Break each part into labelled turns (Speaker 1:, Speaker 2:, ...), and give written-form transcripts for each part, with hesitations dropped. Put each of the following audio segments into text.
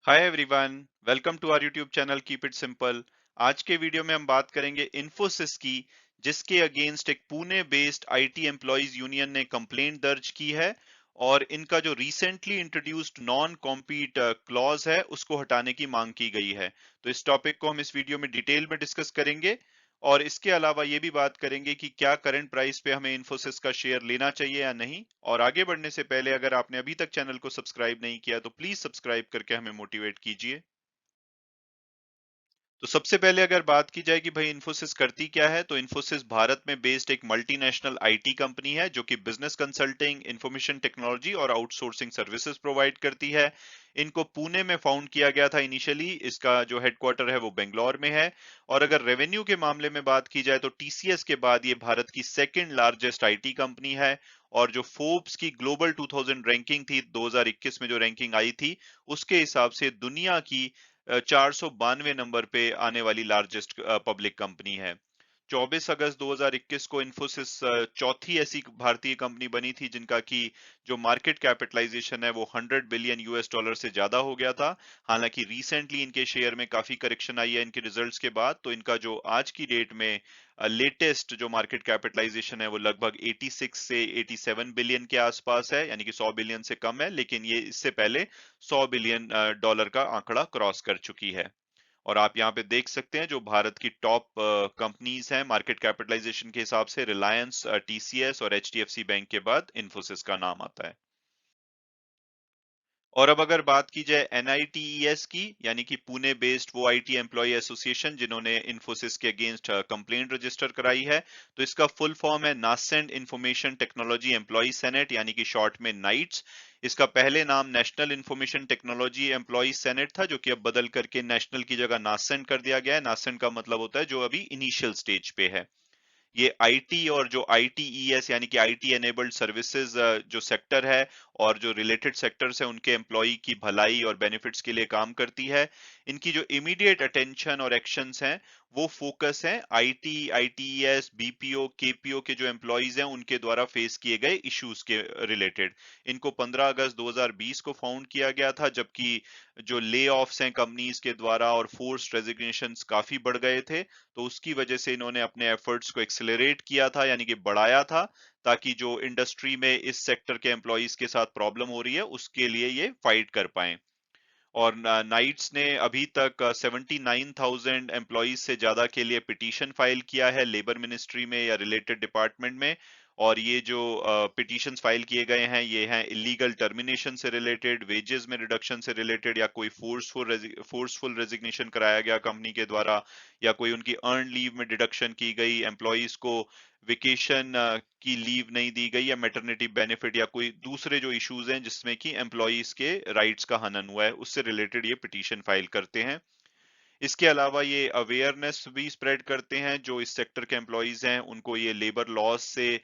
Speaker 1: Hi everyone, welcome to our YouTube channel keep it simple. आज के video में हम बात करेंगे इन्फोसिस की, जिसके अगेंस्ट एक Pune based IT employees union ने कंप्लेंट दर्ज की है और इनका जो recently introduced non compete clause है उसको हटाने की मांग की गई है। तो इस टॉपिक को हम इस वीडियो में डिटेल में डिस्कस करेंगे और इसके अलावा ये भी बात करेंगे कि क्या करंट प्राइस पे हमें इन्फोसिस का शेयर लेना चाहिए या नहीं। और आगे बढ़ने से पहले अगर आपने अभी तक चैनल को सब्सक्राइब नहीं किया तो प्लीज सब्सक्राइब करके हमें मोटिवेट कीजिए। तो सबसे पहले अगर बात की जाए कि भाई इन्फोसिस करती क्या है, तो इन्फोसिस भारत में बेस्ड एक मल्टीनेशनल आईटी कंपनी है जो कि बिजनेस कंसल्टिंग, इंफॉर्मेशन टेक्नोलॉजी और आउटसोर्सिंग सर्विसेज प्रोवाइड करती है। इनको पुणे में फाउंड किया गया था इनिशियली। इसका जो हेडक्वार्टर है वो बेंगलोर में है। और अगर रेवेन्यू के मामले में बात की जाए तो टीसीएस के बाद ये भारत की सेकंड लार्जेस्ट आईटी कंपनी है। और जो फोर्ब्स की ग्लोबल 2000 रैंकिंग थी 2021 में, जो रैंकिंग आई थी, उसके हिसाब से दुनिया की 492 नंबर पे आने वाली लार्जेस्ट पब्लिक कंपनी है। 24 अगस्त 2021 को इन्फोसिस चौथी ऐसी भारतीय कंपनी बनी थी जिनका की जो मार्केट कैपिटलाइजेशन है वो 100 बिलियन यूएस डॉलर से ज्यादा हो गया था। हालांकि रिसेंटली इनके शेयर में काफी करेक्शन आई है इनके रिजल्ट्स के बाद, तो इनका जो आज की डेट में लेटेस्ट जो मार्केट कैपिटलाइजेशन है वो लगभग 86 से 87 बिलियन के आसपास है, यानी कि 100 बिलियन से कम है, लेकिन ये इससे पहले 100 बिलियन डॉलर का आंकड़ा क्रॉस कर चुकी है। और आप यहाँ पे देख सकते हैं जो भारत की टॉप कंपनीज हैं मार्केट कैपिटलाइजेशन के हिसाब से, रिलायंस, टीसीएस और एचडीएफसी बैंक के बाद इन्फोसिस का नाम आता है। और अब अगर बात की जाए एनआईटीईएस की, यानी कि पुणे बेस्ड वो आईटी एम्प्लॉय एसोसिएशन जिन्होंने इन्फोसिस के अगेंस्ट कंप्लेंट रजिस्टर कराई है, तो इसका फुल फॉर्म है nascent information technology employ senate, यानी कि शॉर्ट में नाइट्स। इसका पहले नाम national information technology employ senate था, जो कि अब बदल करके नेशनल की जगह नासेंट कर दिया गया है। नासेंट का मतलब होता है जो अभी इनिशियल स्टेज पे है। ये आईटी और जो आईटीईएस यानी कि आईटी एनेबल्ड सर्विसेज जो सेक्टर है और जो रिलेटेड सेक्टर्स है उनके एम्प्लॉय की भलाई और बेनिफिट्स के लिए काम करती है। इनकी जो इमीडिएट अटेंशन और एक्शंस हैं वो फोकस है आईटी, आईटीईएस, बीपीओ, केपीओ के जो एम्प्लॉयज हैं उनके द्वारा फेस किए गए इश्यूज के रिलेटेड। इनको 15 अगस्त 2020 को फाउंड किया गया था, जबकि जो ले ऑफ्स हैं कंपनीज के द्वारा और फोर्स्ड रेजिग्नेशंस काफी बढ़ गए थे, तो उसकी वजह से इन्होंने अपने एफर्ट्स को एक्सेलरेट किया था, यानी कि बढ़ाया था, ताकि जो इंडस्ट्री में इस सेक्टर के एम्प्लॉयज के साथ प्रॉब्लम हो रही है उसके लिए ये फाइट कर पाए। और नाइट्स ने अभी तक 79,000 एम्प्लॉयज से ज्यादा के लिए पिटीशन फाइल किया है लेबर मिनिस्ट्री में या रिलेटेड डिपार्टमेंट में। और ये जो पिटीशंस फाइल किए गए हैं ये हैं इलीगल टर्मिनेशन से रिलेटेड, वेजेस में रिडक्शन से रिलेटेड, या कोई फोर्सफुल रेजिग्नेशन कराया गया कंपनी के द्वारा, या कोई उनकी अर्न लीव में डिडक्शन की गई, एम्प्लॉयज को वेकेशन की लीव नहीं दी गई, या मैटरनिटी बेनिफिट, या कोई दूसरे जो इश्यूज हैं जिसमें कि एम्प्लॉयज के राइट्स का हनन हुआ है, उससे रिलेटेड ये पिटीशन फाइल करते हैं। इसके अलावा ये अवेयरनेस भी स्प्रेड करते हैं, जो इस सेक्टर के एम्प्लॉयज हैं उनको ये लेबर लॉज से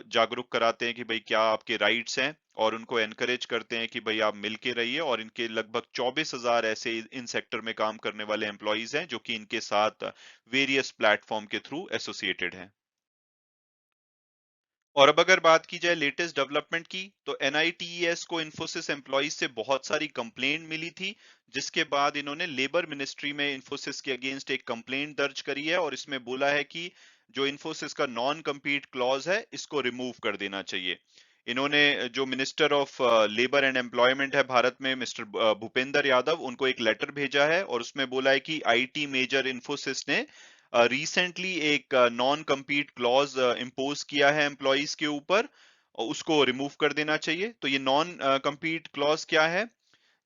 Speaker 1: जागरूक कराते हैं कि भाई क्या आपके राइट्स हैं, और उनको एनकरेज करते हैं कि भाई आप मिलके रहिए। और इनके लगभग 24,000 ऐसे इन सेक्टर में काम करने वाले एम्प्लॉयज हैं जो कि इनके साथ वेरियस प्लेटफॉर्म के थ्रू एसोसिएटेड हैं। और अब अगर बात की जाए लेटेस्ट डेवलपमेंट की, तो एनआईटीईएस को इन्फोसिस एम्प्लॉइज से बहुत सारी कंप्लेंट मिली थी, जिसके बाद इन्होंने लेबर मिनिस्ट्री में इन्फोसिस के अगेंस्ट एक कंप्लेंट दर्ज करी है और इसमें बोला है कि जो इन्फोसिस का नॉन कम्पीट क्लॉज है इसको रिमूव कर देना चाहिए। इन्होंने जो minister of labour and employment है भारत में, मिस्टर भूपेंद्र यादव, उनको एक लेटर भेजा है और उसमें बोला है कि आईटी मेजर इन्फोसिस ने रिसेंटली एक नॉन कम्पीट क्लॉज इम्पोज किया है एम्प्लॉयज के ऊपर, और उसको रिमूव कर देना चाहिए। तो ये नॉन कम्पीट क्लॉज क्या है?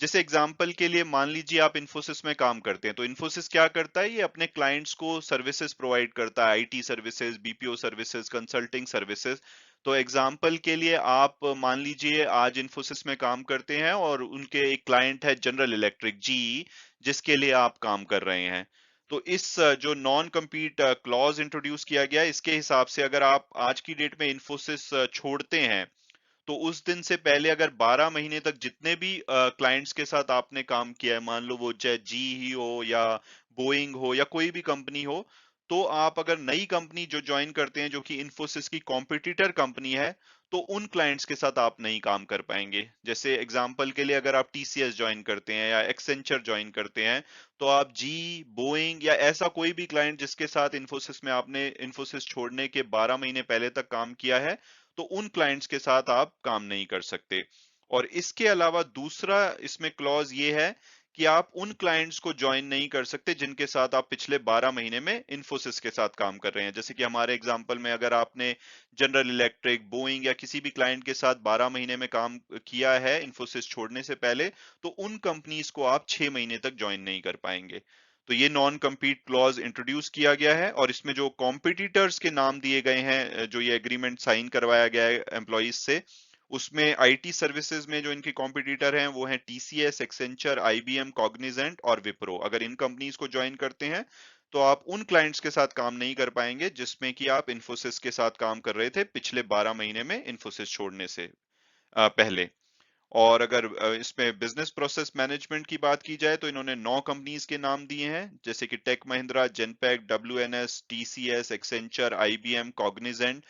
Speaker 1: जैसे एग्जांपल के लिए मान लीजिए आप इन्फोसिस में काम करते हैं, तो इन्फोसिस क्या करता है, ये अपने क्लाइंट्स को सर्विसेज प्रोवाइड करता है, IT services, BPO services, consulting services. तो एग्जांपल के लिए आप मान लीजिए आज इन्फोसिस में काम करते हैं और उनके एक क्लाइंट है जनरल इलेक्ट्रिक, जी, जिसके लिए आप काम कर रहे हैं। तो इस जो नॉन कम्पीट क्लॉज इंट्रोड्यूस किया गया है, इसके हिसाब से अगर आप आज की डेट में इन्फोसिस छोड़ते हैं, तो उस दिन से पहले अगर 12 महीने तक जितने भी क्लाइंट्स के साथ आपने काम किया है, मान लो वो चाहे जी ही हो या बोइंग हो या कोई भी कंपनी हो, तो आप अगर नई कंपनी जो ज्वाइन करते हैं जो कि इन्फोसिस की कॉम्पिटिटर कंपनी है, तो उन क्लाइंट्स के साथ आप नहीं काम कर पाएंगे। जैसे एग्जांपल के लिए अगर आप टीसीएस ज्वाइन करते हैं या एक्सेंचर ज्वाइन करते हैं, तो आप जी, बोइंग या ऐसा कोई भी क्लाइंट जिसके साथ इन्फोसिस में आपने इन्फोसिस छोड़ने के 12 महीने पहले तक काम किया है, तो उन क्लाइंट्स के साथ आप काम नहीं कर सकते। और इसके अलावा दूसरा इसमें क्लॉज ये है कि आप उन क्लाइंट्स को ज्वाइन नहीं कर सकते जिनके साथ आप पिछले 12 महीने में इन्फोसिस के साथ काम कर रहे हैं। जैसे कि हमारे एग्जांपल में अगर आपने जनरल इलेक्ट्रिक, बोइंग या किसी भी क्लाइंट के साथ 12 महीने में काम किया है इन्फोसिस छोड़ने से पहले, तो उन कंपनीज को आप 6 महीने तक ज्वाइन नहीं कर पाएंगे। तो ये नॉन कम्पीट क्लॉज इंट्रोड्यूस किया गया है और इसमें जो कॉम्पिटिटर्स के नाम दिए गए हैं, जो ये एग्रीमेंट साइन करवाया गया है एम्प्लॉइज से, उसमें आईटी सर्विसेज में जो इनके कॉम्पिटिटर हैं वो हैं टीसीएस, एक्सेंचर, आईबीएम, कॉग्निजेंट और विप्रो। अगर इन कंपनीज को ज्वाइन करते हैं तो आप उन क्लाइंट्स के साथ काम नहीं कर पाएंगे जिसमें कि आप इन्फोसिस के साथ काम कर रहे थे पिछले 12 महीने में इन्फोसिस छोड़ने से पहले। और अगर इसमें बिजनेस प्रोसेस मैनेजमेंट की बात की जाए तो इन्होंने 9 कंपनीज के नाम दिए हैं, जैसे कि tech Mahindra, Genpact, WNS, TCS, Accenture, IBM, Cognizant,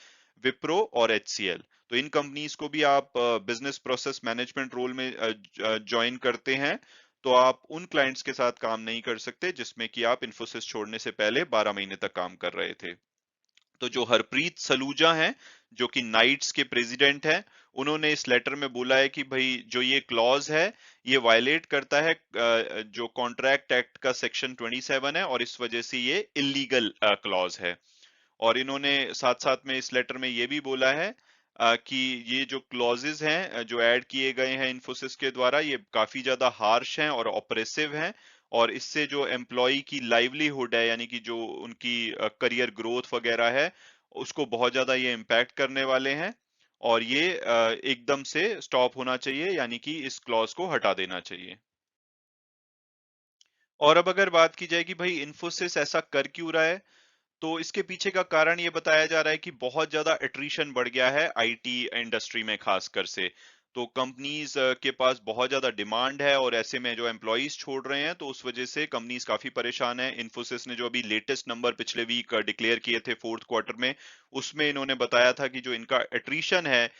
Speaker 1: Wipro और एचसीएल। तो इन कंपनीज को भी आप बिजनेस प्रोसेस मैनेजमेंट रोल में ज्वाइन करते हैं, तो आप उन क्लाइंट्स के साथ काम नहीं कर सकते जिसमें कि आप इन्फोसिस छोड़ने से पहले 12 महीने तक काम कर रहे थे। तो जो हरप्रीत सलूजा हैं, जो कि नाइट्स के प्रेसिडेंट हैं, उन्होंने इस लेटर में बोला है कि भाई जो ये क्लॉज है, ये वायलेट करता है जो कॉन्ट्रैक्ट एक्ट का सेक्शन 27 है और इस वजह से ये इलीगल क्लॉज है। और इन्होंने साथ साथ में इस लेटर में ये भी बोला है कि ये जो क्लॉजेज हैं जो ऐड किए गए हैं इन्फोसिस के द्वारा, ये काफी ज्यादा हार्श हैं और ऑपरेसिव हैं, और इससे जो एम्प्लॉय की लाइवलीहुड है, यानी कि जो उनकी करियर ग्रोथ वगैरह है, उसको बहुत ज्यादा ये इम्पैक्ट करने वाले हैं। और ये एकदम से स्टॉप होना चाहिए, यानी कि इस क्लॉज को हटा देना चाहिए। और अब अगर बात की जाए कि भाई इन्फोसिस ऐसा कर क्यों रहा है, तो इसके पीछे का कारण ये बताया जा रहा है कि बहुत ज्यादा एट्रिशन बढ़ गया है आईटी इंडस्ट्री में खासकर से। तो कंपनीज के पास बहुत ज्यादा डिमांड है और ऐसे में जो एम्प्लॉइज छोड़ रहे हैं, तो उस वजह से कंपनीज काफी परेशान है। इन्फोसिस ने जो अभी लेटेस्ट नंबर पिछले वीक डिक्लेयर किए थे फोर्थ क्वार्टर में, उसमें इन्होंने बताया था कि जो इनका एट्रिशन है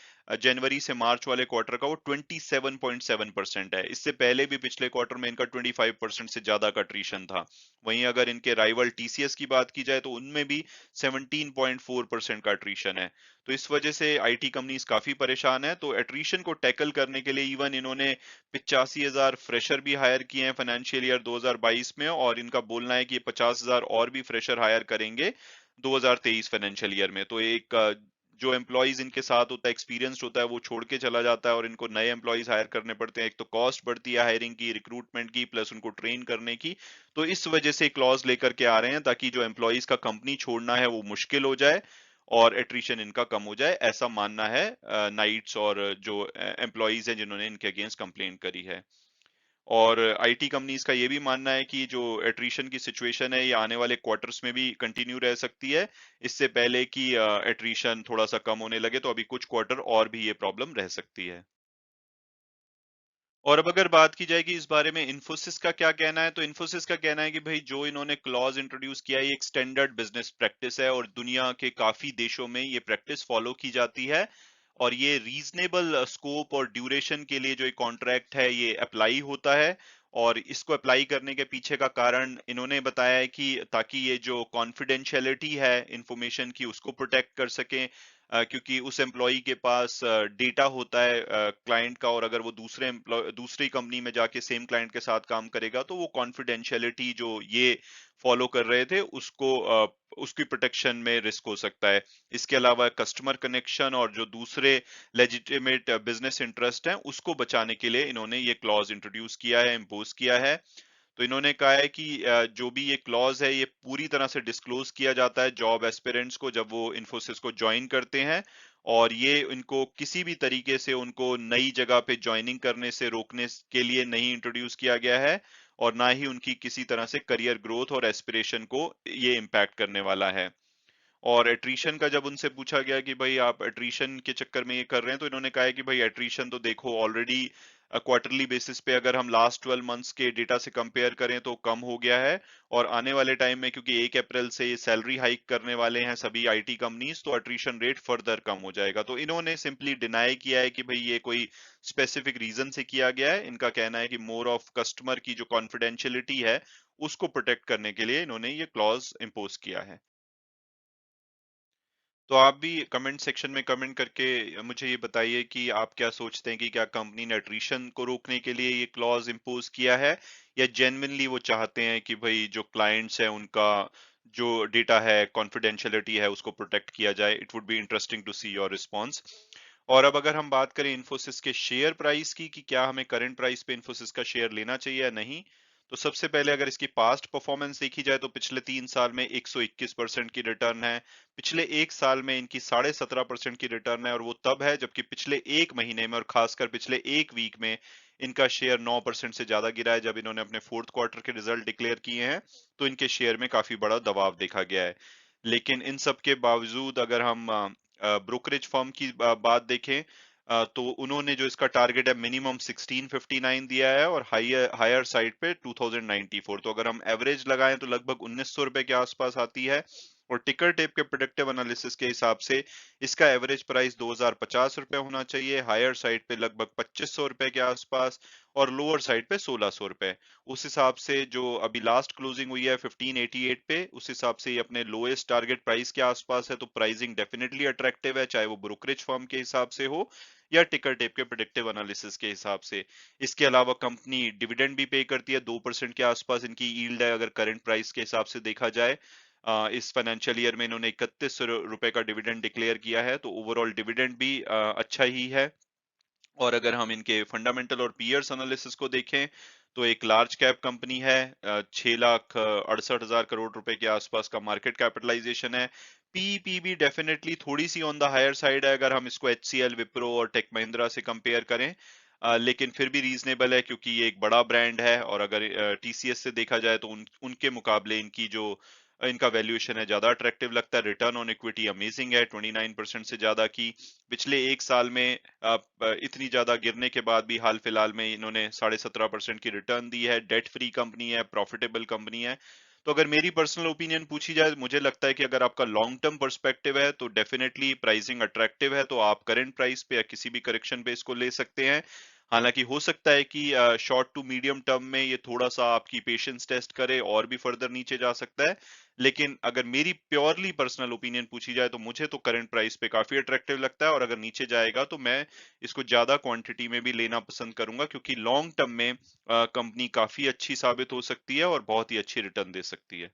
Speaker 1: जनवरी से मार्च वाले क्वार्टर का, वो 27.7% है। इससे पहले भी पिछले क्वार्टर में इनका 25% से ज्यादा का एट्रिशन था। वहीं अगर इनके राइवल टीसीएस की बात की जाए तो उनमें भी 17.4% का एट्रिशन है। तो इस वजह से आईटी कंपनीज काफी परेशान है। तो एट्रिशन को टैकल करने के लिए इवन इन्होंने 85,000 फ्रेशर भी हायर किए हैं फाइनेंशियल ईयर 2022 में, और इनका बोलना है कि ये 50,000 और भी फ्रेशर हायर करेंगे 2023 फाइनेंशियल ईयर में। तो एक जो एम्प्लॉइज इनके साथ होता है, एक्सपीरियंस्ड होता है, वो छोड़ के चला जाता है और इनको नए एम्प्लॉइज हायर करने पड़ते हैं। एक तो कॉस्ट बढ़ती है हायरिंग की, रिक्रूटमेंट की, प्लस उनको ट्रेन करने की। तो इस वजह से क्लॉज लेकर के आ रहे हैं ताकि जो एम्प्लॉइज का कंपनी छोड़ना है वो मुश्किल हो जाए और एट्रिशन इनका कम हो जाए, ऐसा मानना है नाइट्स और जो एम्प्लॉइज हैं जिन्होंने इनके अगेंस्ट कंप्लेंट करी है। और आईटी कंपनीज का ये भी मानना है कि जो एट्रिशन की सिचुएशन है ये आने वाले क्वार्टर्स में भी कंटिन्यू रह सकती है, इससे पहले कि एट्रिशन थोड़ा सा कम होने लगे। तो अभी कुछ क्वार्टर और भी ये प्रॉब्लम रह सकती है। और अब अगर बात की जाए कि इस बारे में इन्फोसिस का क्या कहना है, तो इन्फोसिस का कहना है कि भाई जो इन्होंने क्लॉज इंट्रोड्यूस किया है, ये एक स्टैंडर्ड बिजनेस प्रैक्टिस है और दुनिया के काफी देशों में ये प्रैक्टिस फॉलो की जाती है। और ये रीजनेबल स्कोप और ड्यूरेशन के लिए जो एक कॉन्ट्रैक्ट है ये अप्लाई होता है। और इसको अप्लाई करने के पीछे का कारण इन्होंने बताया है कि ताकि ये जो कॉन्फिडेंशियलिटी है इंफॉर्मेशन की, उसको प्रोटेक्ट कर सकें, क्योंकि उस एम्प्लॉई के पास डेटा होता है क्लाइंट का, और अगर वो दूसरी कंपनी में जाके सेम क्लाइंट के साथ काम करेगा तो वो कॉन्फिडेंशियलिटी जो ये फॉलो कर रहे थे उसको उसकी प्रोटेक्शन में रिस्क हो सकता है। इसके अलावा कस्टमर कनेक्शन और जो दूसरे लेजिटिमेट बिजनेस इंटरेस्ट हैं उसको बचाने के लिए इन्होंने ये क्लॉज इंट्रोड्यूस किया है, इम्पोज किया है। तो इन्होंने कहा है कि जो भी ये क्लॉज है ये पूरी तरह से डिस्क्लोज किया जाता है जॉब एस्पिरेंट्स को जब वो इन्फोसिस को ज्वाइन करते हैं, और ये इनको किसी भी तरीके से उनको नई जगह पे ज्वाइनिंग करने से रोकने के लिए नहीं इंट्रोड्यूस किया गया है, और ना ही उनकी किसी तरह से करियर ग्रोथ और एस्पिरेशन को ये इम्पैक्ट करने वाला है। और एट्रिशन का जब उनसे पूछा गया कि भाई आप एट्रिशन के चक्कर में ये कर रहे हैं, तो इन्होंने कहा है कि भाई एट्रिशन तो देखो ऑलरेडी क्वार्टरली बेसिस पे अगर हम लास्ट 12 मंथ्स के डेटा से कंपेयर करें तो कम हो गया है। और आने वाले टाइम में क्योंकि 1 अप्रैल से सैलरी हाइक करने वाले हैं सभी आईटी कंपनीज, तो अट्रिशन रेट फर्दर कम हो जाएगा। तो इन्होंने सिंपली डिनाई किया है कि भाई ये कोई स्पेसिफिक रीजन से किया गया है। इनका कहना है कि मोर ऑफ कस्टमर की जो कॉन्फिडेंशियलिटी है उसको प्रोटेक्ट करने के लिए इन्होंने ये क्लॉज इम्पोज किया है। तो आप भी कमेंट सेक्शन में कमेंट करके मुझे ये बताइए कि आप क्या सोचते हैं कि क्या कंपनी ने अट्रिशन को रोकने के लिए ये क्लॉज इम्पोज किया है, या जेन्युइनली वो चाहते हैं कि भाई जो क्लाइंट्स है उनका जो डेटा है, कॉन्फिडेंशियलिटी है, उसको प्रोटेक्ट किया जाए। It would be interesting to see your response. और अब अगर हम बात करें इन्फोसिस के शेयर प्राइस की कि क्या हमें करंट प्राइस पे इन्फोसिस का शेयर लेना चाहिए या नहीं, तो सबसे पहले अगर इसकी पास्ट परफॉर्मेंस देखी जाए तो पिछले 3 साल में 121% की रिटर्न है। पिछले 1 साल में इनकी 17.5% की रिटर्न है, और वो तब है जबकि पिछले 1 महीने में और खासकर पिछले 1 वीक में इनका शेयर 9% से ज्यादा गिरा है। जब इन्होंने अपने फोर्थ क्वार्टर के रिजल्ट डिक्लेयर किए हैं तो इनके शेयर में काफी बड़ा दबाव देखा गया है। लेकिन इन सब के बावजूद अगर हम ब्रोकरेज फर्म की बात देखें, तो उन्होंने जो इसका टारगेट है मिनिमम 1659 दिया है और हायर हायर साइड पे 2094। तो अगर हम एवरेज लगाएं तो लगभग 1900 रुपए के आसपास आती है। और टिकर टेप के प्रेडिक्टिव एनालिसिस के हिसाब से इसका एवरेज प्राइस 2050 रुपए होना चाहिए, हायर साइड पे लगभग 2500 रुपए के आसपास, और लोअर साइड पे 1600 रुपए। उस हिसाब से जो अभी लास्ट क्लोजिंग हुई है 1588 पे, उस हिसाब से ये अपने लोएस्ट टारगेट प्राइस के आसपास है। तो प्राइसिंग डेफिनेटली अट्रैक्टिव है, चाहे वो ब्रोकरेज फर्म के हिसाब से हो या टिकर टेप के प्रेडिक्टिव एनालिसिस के हिसाब से। इसके अलावा कंपनी डिविडेंड भी पे करती है, 2% के आसपास इनकी यील्ड है अगर करंट प्राइस के हिसाब से देखा जाए। इस फाइनेंशियल ईयर में इन्होंने 31 रुपए का डिविडेंड डिक्लेयर किया है, तो ओवरऑल डिविडेंड भी अच्छा ही है। और अगर हम इनके फंडामेंटल और पीयर्स एनालिसिस को देखें तो एक लार्ज कैप कंपनी है, 6,68,000 करोड़ रुपए के आसपास का मार्केट कैपिटलाइजेशन है। पीईपी भी डेफिनेटली थोड़ी सी ऑन द हायर साइड है अगर हम इसको एचसीएल, विप्रो और टेक महिंद्रा से कंपेयर करें। लेकिन फिर भी रीजनेबल है क्योंकि ये एक बड़ा ब्रांड है। और अगर टीसीएस से देखा जाए तो उनके मुकाबले इनकी जो इनका वैल्यूएशन है ज्यादा अट्रैक्टिव लगता है। रिटर्न ऑन इक्विटी अमेजिंग है, 29% से ज्यादा की। पिछले 1 साल में इतनी ज्यादा गिरने के बाद भी हाल फिलहाल में इन्होंने 17.5% की रिटर्न दी है। डेट फ्री कंपनी है, प्रॉफिटेबल कंपनी है। तो अगर मेरी पर्सनल ओपिनियन पूछी जाए, मुझे लगता है कि अगर आपका लॉन्ग टर्म पर्सपेक्टिव है तो डेफिनेटली प्राइसिंग अट्रैक्टिव है, तो आप करंट प्राइस पे या किसी भी करेक्शन पे इसको ले सकते हैं। हालांकि हो सकता है कि शॉर्ट टू मीडियम टर्म में ये थोड़ा सा आपकी पेशेंस टेस्ट करे और भी फर्दर नीचे जा सकता है। लेकिन अगर मेरी प्योरली पर्सनल ओपिनियन पूछी जाए तो मुझे तो करंट प्राइस पे काफी अट्रैक्टिव लगता है, और अगर नीचे जाएगा तो मैं इसको ज्यादा क्वांटिटी में भी लेना पसंद करूंगा क्योंकि लॉन्ग टर्म में कंपनी काफी अच्छी साबित हो सकती है और बहुत ही अच्छी रिटर्न दे सकती है।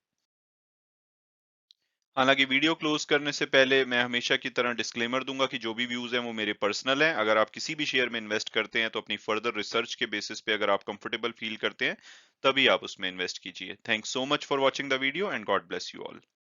Speaker 1: हालांकि वीडियो क्लोज करने से पहले मैं हमेशा की तरह डिस्क्लेमर दूंगा कि जो भी व्यूज हैं वो मेरे पर्सनल हैं। अगर आप किसी भी शेयर में इन्वेस्ट करते हैं तो अपनी फर्दर रिसर्च के बेसिस पे अगर आप कंफर्टेबल फील करते हैं तभी आप उसमें इन्वेस्ट कीजिए। Thanks so much for watching the video and God bless you all.